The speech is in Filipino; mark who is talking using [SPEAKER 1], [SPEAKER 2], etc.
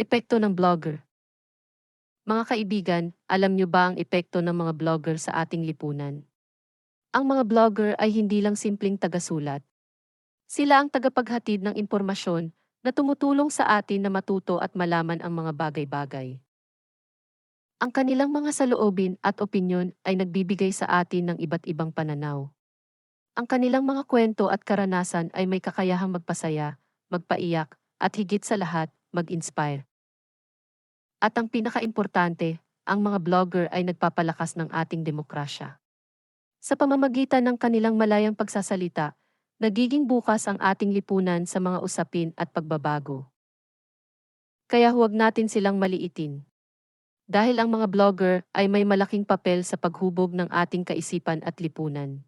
[SPEAKER 1] Epekto ng blogger. Mga kaibigan, alam niyo ba ang epekto ng mga blogger sa ating lipunan? Ang mga blogger ay hindi lang simpleng tagasulat. Sila ang tagapaghatid ng impormasyon na tumutulong sa atin na matuto at malaman ang mga bagay-bagay. Ang kanilang mga saloobin at opinyon ay nagbibigay sa atin ng iba't ibang pananaw. Ang kanilang mga kwento at karanasan ay may kakayahang magpasaya, magpaiyak, at higit sa lahat, mag-inspire. At ang pinakaimportante, ang mga blogger ay nagpapalakas ng ating demokrasya. Sa pamamagitan ng kanilang malayang pagsasalita, nagiging bukas ang ating lipunan sa mga usapin at pagbabago. Kaya huwag natin silang maliitin. Dahil ang mga blogger ay may malaking papel sa paghubog ng ating kaisipan at lipunan.